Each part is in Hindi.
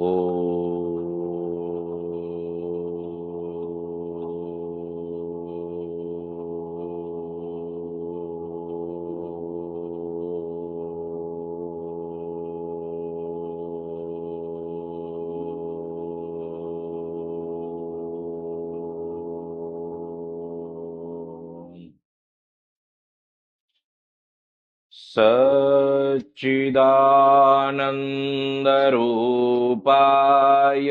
ओ सच्चिदानन्दरूपाय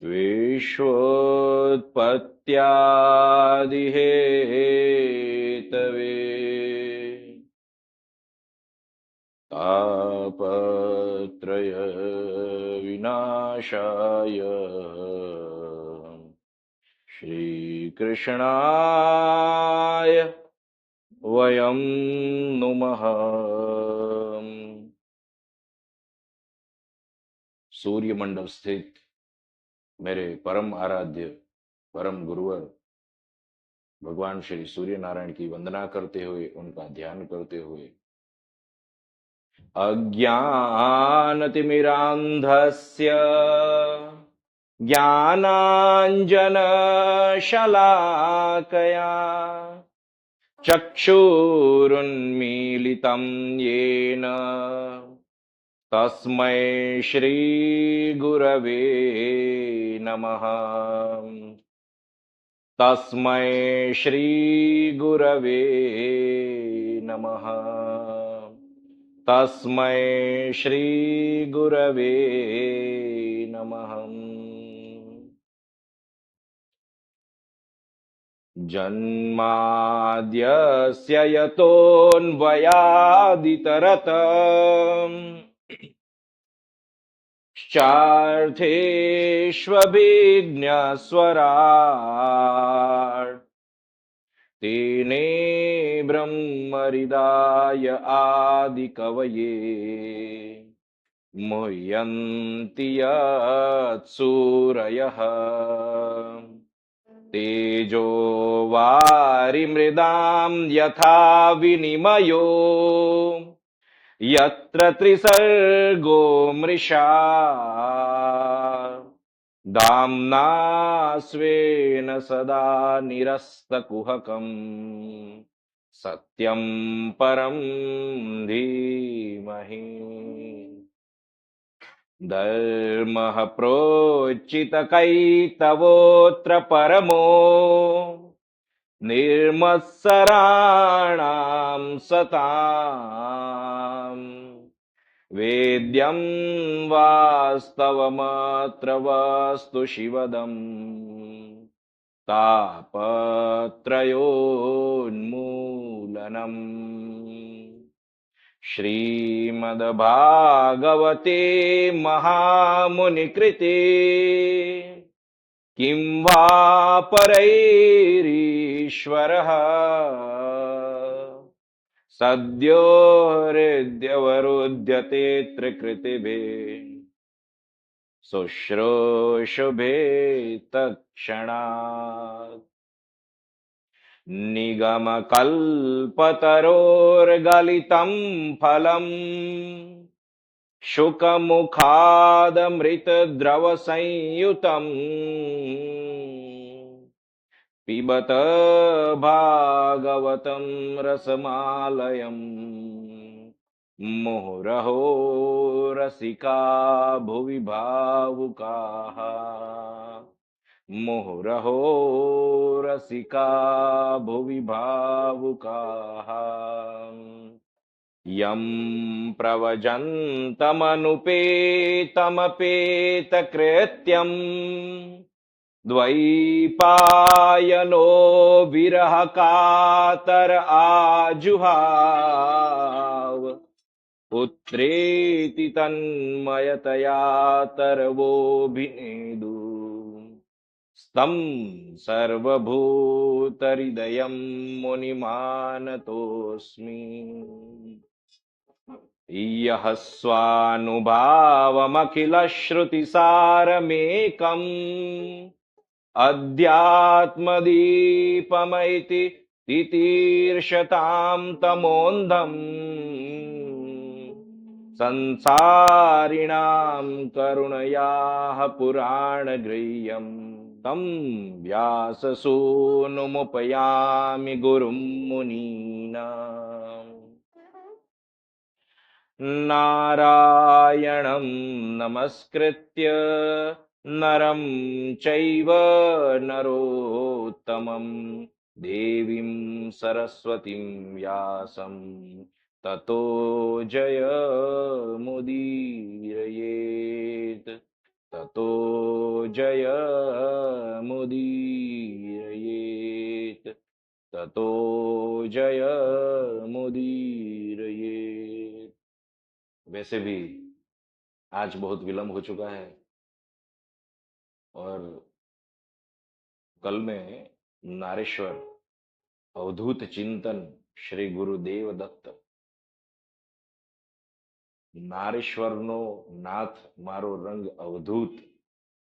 विश्वोत्पत्त्यादिहेतवे तापत्रयविनाशाय श्रीकृष्णाय वयं नुमः। सूर्य मंडल स्थित मेरे परम आराध्य परम गुरुवर भगवान श्री सूर्य नारायण की वंदना करते हुए, उनका ध्यान करते हुए, अज्ञानतिमिरान्धस्य ज्ञानाञ्जनशलाकया चक्षुरुन्मीलितं येन तस्मै श्रीगुरवे नमः। तस्मै श्रीगुरवे नमः। तस्मै श्रीगुरवे नमः। जन्माद्यस्य यतोऽन्वयादितरत चार्थेष्वभिज्ञस्वराट् तेने ब्रह्महृदाय आदिकवये मुह्यन्ति यत्सूरयः तेजो वारिमृदां यथा विनिमयो यत्र त्रिसर्गो मृषा दाम्ना स्वेन सदा निरस्तकुहकम् सत्यं परं धीमहि। धर्मः प्रोच्चितकैतवोऽत्र परमो निर्मत्सराणां सताम् वेद्यं वास्तवमत्र वस्तु शिवदम् तापत्रयोन्मूलनम्। श्रीमद्भागवते महामुनिकृते किं वा परैरीश्वरः सद्यो हृद्यवरुध्यते त्रिकृतिभिः शुश्रूषुभे तत्क्षणात्। निगमकल्पतरोर्गलितं फलम् शुकमुखादमृतद्रवसंयुतम् पिबत भागवतं रसमालयम् मुहुरहो रसिका भुवि भावुकाः मुहुरहो रसिका भुवि भावुकाः यं प्रवजन्तमनुपेतमपेतकृत्यम् द्वैपायनो विरह कातर आजुहाव पुत्रेति तन्मयतया तरवोऽभिनेदु स्तं सर्वभूतहृदयं मुनिमानतोऽस्मि। यः स्वानुभावमखिलश्रुतिसारमेकम् अध्यात्मदीपमैति तितीर्षतां तमोन्धम् संसारिणां करुणयाः पुराणगृह्यम् तं व्याससूनुमुपयामि गुरुं मुनीनाम् नारायणं नमस्कृत्य नरं चैव नरोत्तमं देवीं सरस्वतीं व्यासं ततो जयमुदीरयेत् ततो जयमुदीरयेत् ततो जयमुदीरयेत्। वैसे भी आज बहुत विलंब हो चुका है और कल में नारेश्वर अवधूत चिंतन श्री गुरुदेव दत्त नारेश्वर नो नाथ मारो रंग अवधूत,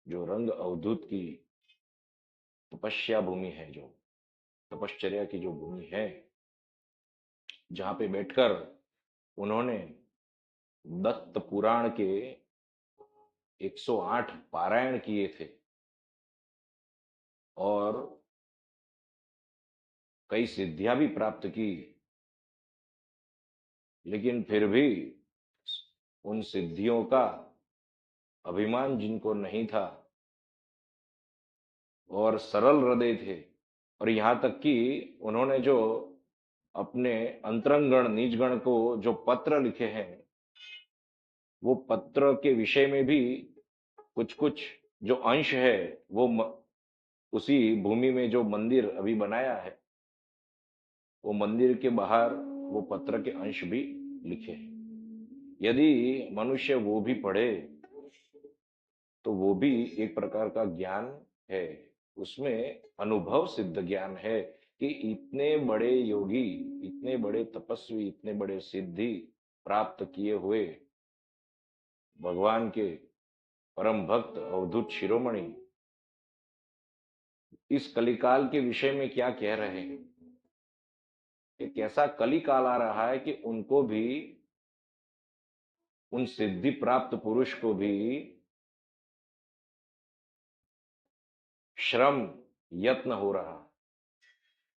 जो रंग अवधूत की तपस्या भूमि है, जो तपश्चर्या की जो भूमि है, जहां पे बैठकर उन्होंने दत्त पुराण के 108 पारायण किए थे और कई सिद्धियां भी प्राप्त की, लेकिन फिर भी उन सिद्धियों का अभिमान जिनको नहीं था और सरल हृदय थे, और यहां तक कि उन्होंने जो अपने अंतरंगण निजगण को जो पत्र लिखे हैं, वो पत्र के विषय में भी कुछ कुछ जो अंश है वो उसी भूमि में जो मंदिर अभी बनाया है, वो मंदिर के बाहर वो पत्र के अंश भी लिखे हैं। यदि मनुष्य वो भी पढ़े तो वो भी एक प्रकार का ज्ञान है, उसमें अनुभव सिद्ध ज्ञान है कि इतने बड़े योगी, इतने बड़े तपस्वी, इतने बड़े सिद्धि प्राप्त किए हुए भगवान के परम भक्त अवधूत शिरोमणि इस कलिकाल के विषय में क्या कह रहे हैं। एक ऐसा कलिकाल आ रहा है कि उनको भी, उन सिद्धि प्राप्त पुरुष को भी श्रम यत्न हो रहा,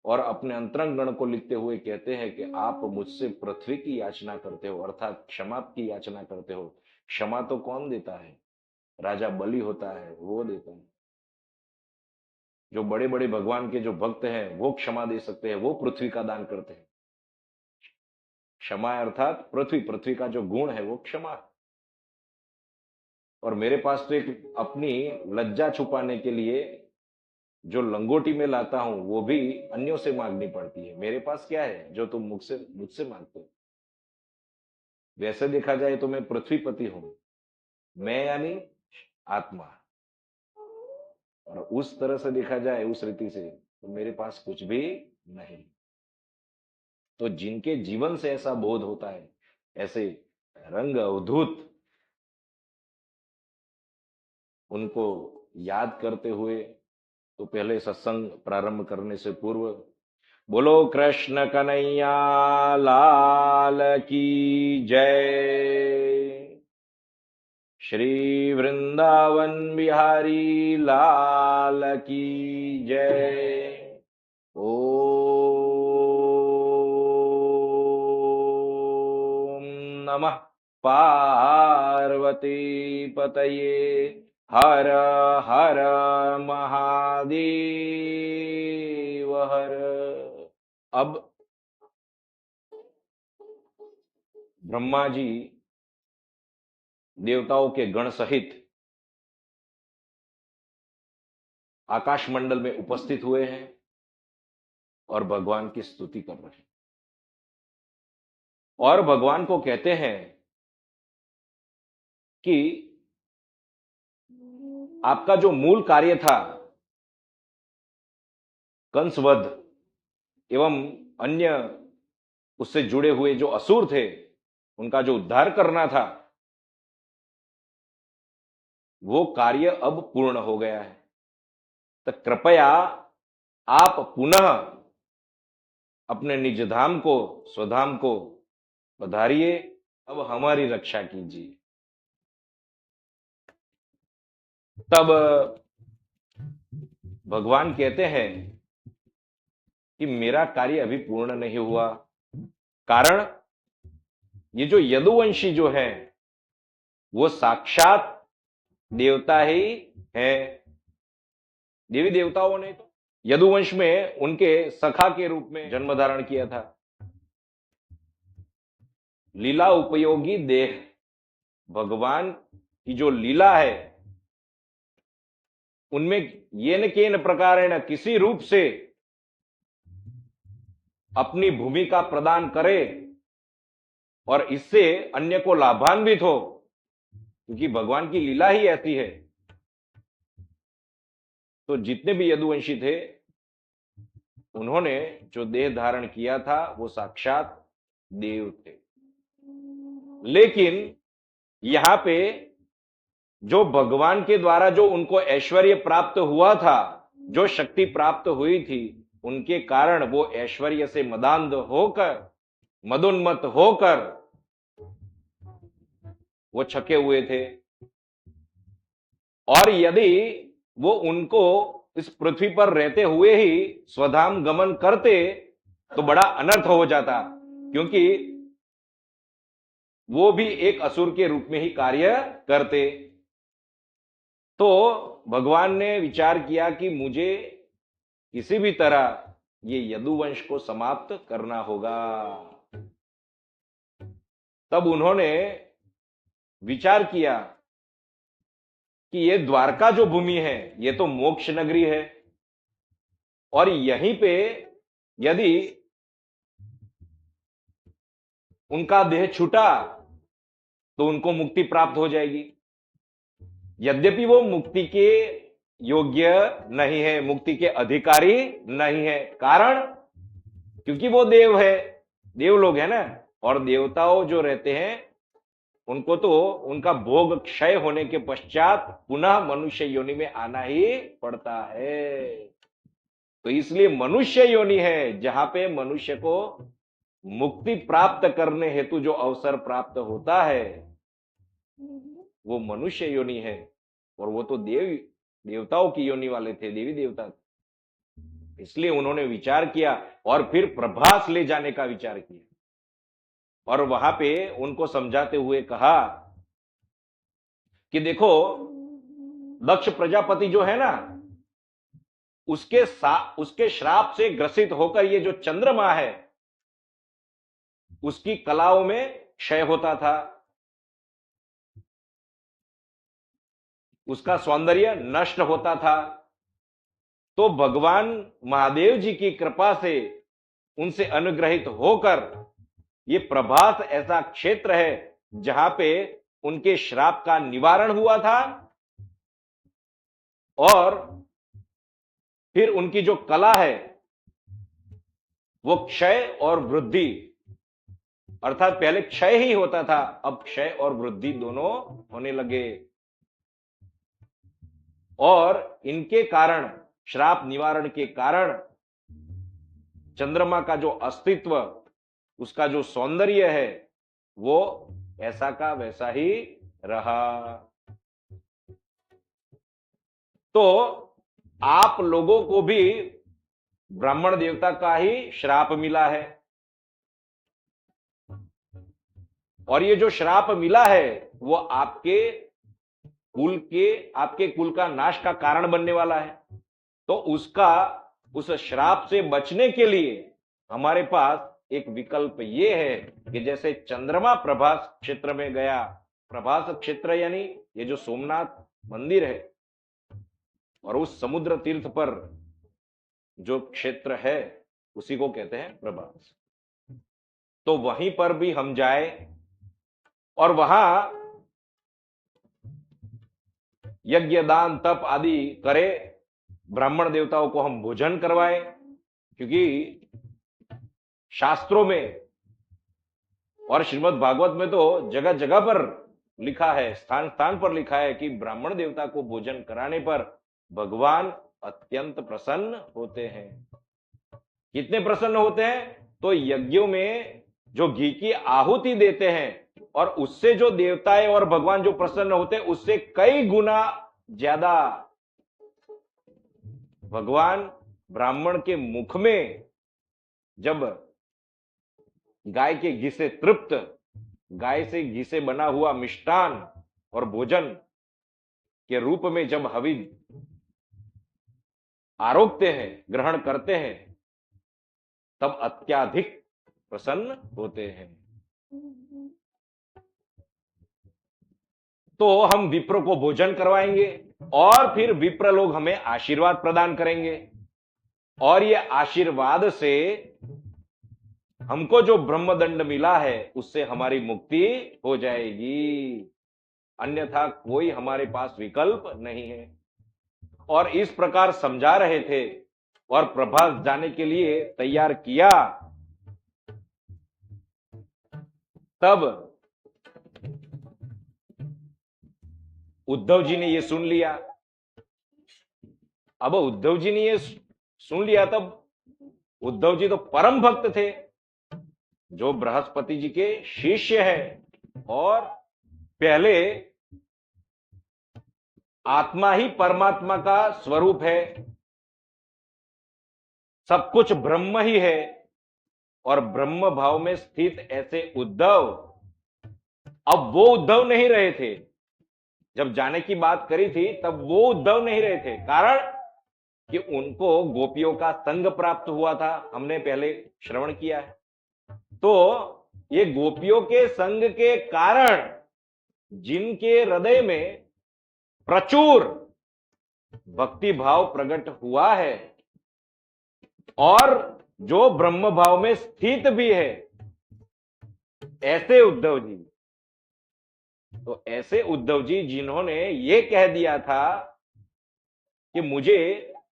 और अपने अंतरंग गण को लिखते हुए कहते हैं कि आप मुझसे पृथ्वी की याचना करते हो, अर्थात क्षमा की याचना करते हो। क्षमा तो कौन देता है? राजा बलि होता है, वो देता है। जो बड़े बड़े भगवान के जो भक्त हैं वो क्षमा दे सकते हैं, वो पृथ्वी का दान करते हैं। क्षमा अर्थात पृथ्वी, पृथ्वी का जो गुण है वो क्षमा। और मेरे पास तो एक अपनी लज्जा छुपाने के लिए जो लंगोटी में लाता हूं वो भी अन्यों से मांगनी पड़ती है। मेरे पास क्या है जो तुम मुझसे मुझसे मांगते हो? वैसे देखा जाए तो मैं पृथ्वीपति हूं, मैं यानी आत्मा, और उस तरह से देखा जाए, उस रीति से, तो मेरे पास कुछ भी नहीं। तो जिनके जीवन से ऐसा बोध होता है, ऐसे रंग अवधूत, उनको याद करते हुए तो पहले सत्संग प्रारंभ करने से पूर्व बोलो कृष्ण कन्हैया लाल की जय, श्री वृंदावन बिहारी लाल की जय। ओम नमः पार्वती पतये, हर हर महादेव हर। अब ब्रह्मा जी देवताओं के गण सहित आकाश मंडल में उपस्थित हुए हैं और भगवान की स्तुति कर रहे हैं, और भगवान को कहते हैं कि आपका जो मूल कार्य था, कंसवध एवं अन्य उससे जुड़े हुए जो असुर थे, उनका जो उद्धार करना था, वो कार्य अब पूर्ण हो गया है। तो कृपया आप पुनः अपने निज धाम को, स्वधाम को पधारिए अब हमारी रक्षा कीजिए। तब भगवान कहते हैं कि मेरा कार्य अभी पूर्ण नहीं हुआ। कारण ये जो यदुवंशी जो है वो साक्षात देवता ही है। देवी देवताओं ने तो यदुवंश में उनके सखा के रूप में जन्म धारण किया था। लीला उपयोगी देह, भगवान की जो लीला है उनमें ये न केन प्रकार न किसी रूप से अपनी भूमिका प्रदान करे और इससे अन्य को लाभान्वित हो, क्योंकि भगवान की लीला ही ऐसी है। तो जितने भी यदुवंशी थे उन्होंने जो देह धारण किया था वो साक्षात देव थे। लेकिन यहां पे जो भगवान के द्वारा जो उनको ऐश्वर्य प्राप्त हुआ था, जो शक्ति प्राप्त हुई थी, उनके कारण वो ऐश्वर्य से मदान्ध होकर, मदोन्मत्त होकर वो छके हुए थे। और यदि वो उनको इस पृथ्वी पर रहते हुए ही स्वधाम गमन करते तो बड़ा अनर्थ हो जाता, क्योंकि वो भी एक असुर के रूप में ही कार्य करते। तो भगवान ने विचार किया कि मुझे किसी भी तरह ये यदुवंश को समाप्त करना होगा। तब उन्होंने विचार किया कि ये द्वारका जो भूमि है ये तो मोक्ष नगरी है, और यहीं पे यदि उनका देह छूटा तो उनको मुक्ति प्राप्त हो जाएगी। यद्यपि वो मुक्ति के योग्य नहीं है, मुक्ति के अधिकारी नहीं है। कारण क्योंकि वो देव है, देव लोग है ना, और देवताओं जो रहते हैं उनको तो उनका भोग क्षय होने के पश्चात पुनः मनुष्य योनि में आना ही पड़ता है। तो इसलिए मनुष्य योनि है जहां पे मनुष्य को मुक्ति प्राप्त करने हेतु जो अवसर प्राप्त होता है वो मनुष्य योनि है। और वो तो देवताओं की योनि वाले थे, देवी देवता। इसलिए उन्होंने विचार किया और फिर प्रभास ले जाने का विचार किया, और वहां पे उनको समझाते हुए कहा कि देखो, दक्ष प्रजापति जो है ना, उसके श्राप से ग्रसित होकर ये जो चंद्रमा है उसकी कलाओं में क्षय होता था, उसका सौंदर्य नष्ट होता था। तो भगवान महादेव जी की कृपा से उनसे अनुग्रहित होकर ये प्रभास ऐसा क्षेत्र है जहां पे उनके श्राप का निवारण हुआ था, और फिर उनकी जो कला है वो क्षय और वृद्धि, अर्थात पहले क्षय ही होता था, अब क्षय और वृद्धि दोनों होने लगे। और इनके कारण, श्राप निवारण के कारण, चंद्रमा का जो अस्तित्व, उसका जो सौंदर्य है वो ऐसा का वैसा ही रहा। तो आप लोगों को भी ब्राह्मण देवता का ही श्राप मिला है, और ये जो श्राप मिला है वो आपके कुल का नाश का कारण बनने वाला है। तो उस श्राप से बचने के लिए हमारे पास एक विकल्प ये है कि जैसे चंद्रमा प्रभास क्षेत्र में गया, प्रभास क्षेत्र यानी ये जो सोमनाथ मंदिर है और उस समुद्र तीर्थ पर जो क्षेत्र है उसी को कहते हैं प्रभास। तो वहीं पर भी हम जाए और वहां यज्ञ दान तप आदि करे, ब्राह्मण देवताओं को हम भोजन करवाएं, क्योंकि शास्त्रों में और श्रीमद् भागवत में तो जगह जगह पर लिखा है, स्थान स्थान पर लिखा है कि ब्राह्मण देवता को भोजन कराने पर भगवान अत्यंत प्रसन्न होते हैं। कितने प्रसन्न होते हैं? तो यज्ञों में जो घी की आहुति देते हैं और उससे जो देवताएं और भगवान जो प्रसन्न होते हैं उससे कई गुना ज्यादा भगवान ब्राह्मण के मुख में जब गाय के घी से तृप्त, गाय से घी से बना हुआ मिष्टान और भोजन के रूप में जब हवि आरोगते हैं, ग्रहण करते हैं, तब अत्याधिक प्रसन्न होते हैं। तो हम विप्र को भोजन करवाएंगे और फिर विप्र लोग हमें आशीर्वाद प्रदान करेंगे, और ये आशीर्वाद से हमको जो ब्रह्मदंड मिला है उससे हमारी मुक्ति हो जाएगी, अन्यथा कोई हमारे पास विकल्प नहीं है। और इस प्रकार समझा रहे थे और प्रभास जाने के लिए तैयार किया। तब उद्धव जी ने यह सुन लिया। अब उद्धव जी ने यह सुन लिया, तब उद्धव जी तो परम भक्त थे, जो बृहस्पति जी के शिष्य हैं, और पहले आत्मा ही परमात्मा का स्वरूप है, सब कुछ ब्रह्म ही है, और ब्रह्म भाव में स्थित ऐसे उद्धव, अब वो उद्धव नहीं रहे थे। जब जाने की बात करी थी तब वो उद्धव नहीं रहे थे, कारण कि उनको गोपियों का संग प्राप्त हुआ था, हमने पहले श्रवण किया है। तो ये गोपियों के संग के कारण जिनके हृदय में प्रचुर भक्ति भाव प्रकट हुआ है और जो ब्रह्म भाव में स्थित भी है, ऐसे उद्धव जी, तो ऐसे उद्धव जी जिन्होंने ये कह दिया था कि मुझे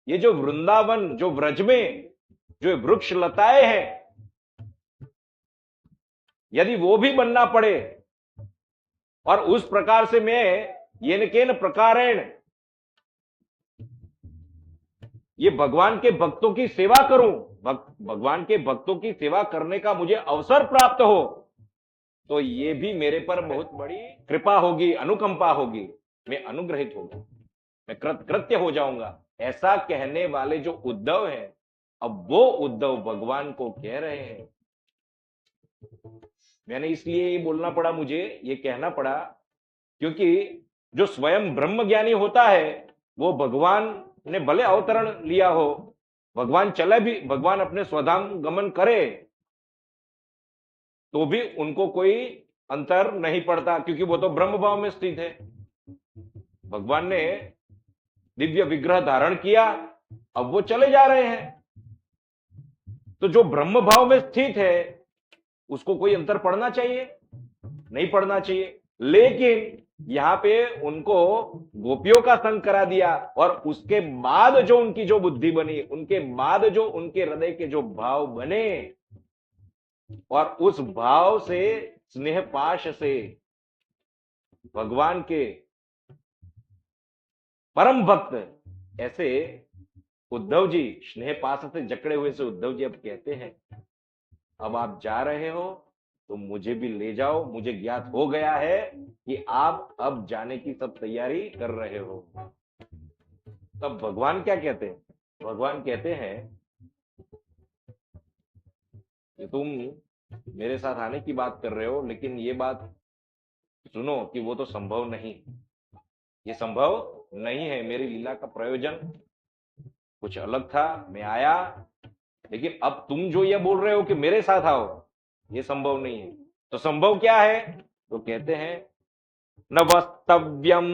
ये जो वृंदावन, जो व्रज में जो वृक्ष लताएं हैं, यदि वो भी बनना पड़े और उस प्रकार से मैं येन केन प्रकारेण ये भगवान के भक्तों की सेवा करूं, भगवान के भक्तों की सेवा करने का मुझे अवसर प्राप्त हो, तो ये भी मेरे पर बहुत बड़ी कृपा होगी, अनुकंपा होगी, मैं अनुग्रहित होगा, मैं कृतकृत्य हो जाऊंगा। ऐसा कहने वाले जो उद्धव हैं, अब वो उद्धव भगवान को कह रहे हैं। मैंने इसलिए ये बोलना पड़ा, मुझे ये कहना पड़ा, क्योंकि जो स्वयं ब्रह्म ज्ञानी होता है वो भगवान ने भले अवतरण लिया हो, भगवान चले भी, भगवान अपने स्वधाम गमन करे तो भी उनको कोई अंतर नहीं पड़ता, क्योंकि वो तो ब्रह्म भाव में स्थित है। भगवान ने दिव्य विग्रह धारण किया, अब वो चले जा रहे हैं, तो जो ब्रह्म भाव में स्थित है उसको कोई अंतर पड़ना चाहिए? नहीं पड़ना चाहिए। लेकिन यहां पे उनको गोपियों का संग करा दिया, और उसके बाद जो उनकी जो बुद्धि बनी, उनके बाद जो उनके हृदय के जो भाव बने, और उस भाव से, स्नेह पाश से भगवान के परम भक्त ऐसे उद्धव जी, स्नेह पाश से जकड़े हुए से उद्धव जी अब कहते हैं, अब आप जा रहे हो तो मुझे भी ले जाओ, मुझे ज्ञात हो गया है कि आप अब जाने की सब तैयारी कर रहे हो। तब भगवान क्या कहते हैं? भगवान कहते हैं कि तुम मेरे साथ आने की बात कर रहे हो, लेकिन ये बात सुनो कि वो तो संभव नहीं, ये संभव नहीं है। मेरी लीला का प्रयोजन कुछ अलग था, मैं आया, लेकिन अब तुम जो ये बोल रहे हो कि मेरे साथ आओ, ये संभव नहीं है। तो संभव क्या है? तो कहते हैं, न वस्तव्यम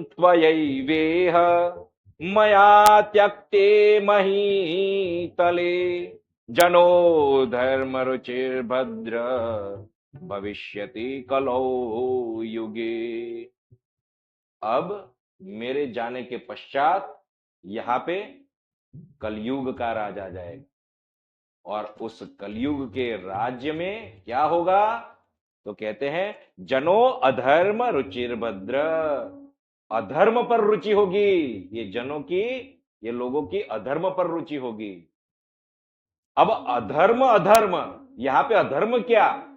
त्वयैवेह मया त्यक्ते महीतले जनो धर्म रुचिर्भद्र भविष्यति कलौ युगे। अब मेरे जाने के पश्चात यहां पे कलयुग का राज आ जाएगा, और उस कलयुग के राज्य में क्या होगा? तो कहते हैं, जनो अधर्म रुचिर्भद्र, अधर्म पर रुचि होगी, ये जनों की, ये लोगों की अधर्म पर रुचि होगी। अब अधर्म, अधर्म, यहां पे अधर्म क्या?